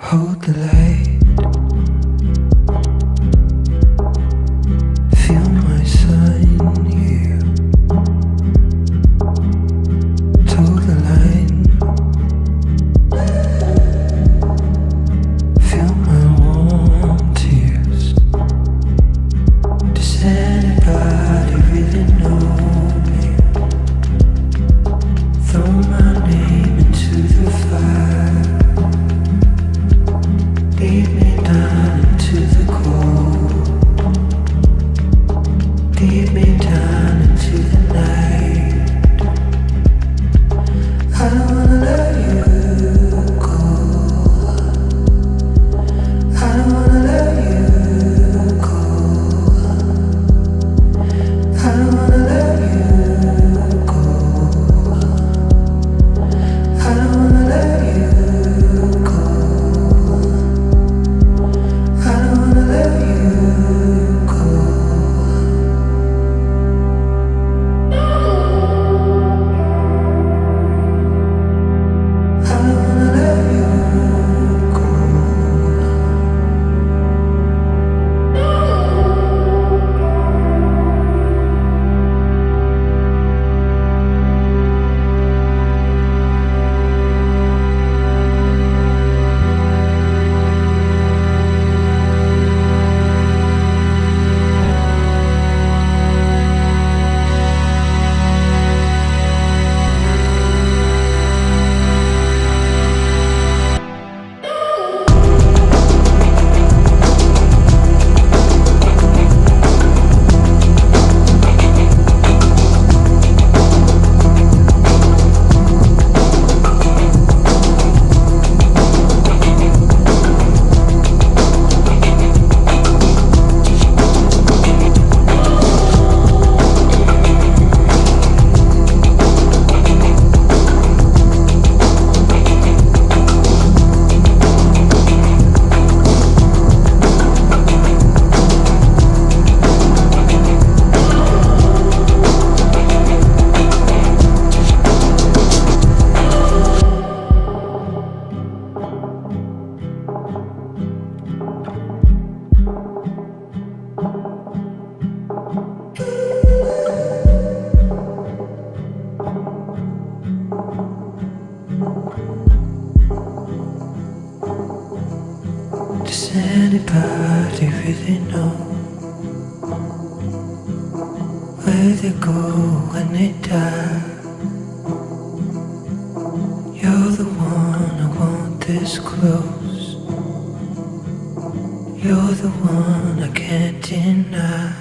Hold the light, feel my sun here. Toe the line, feel my warm tears. Does anybody really know me? Throw my name into the fire. Lead me down into the cold. Lead me down into the night. I don't wanna let you go. I don't wanna let you go. I don't wanna let you go. I don't wanna let you go. Does anybody really know where they go when they die? You're the one I want this close. You're the one I can't deny.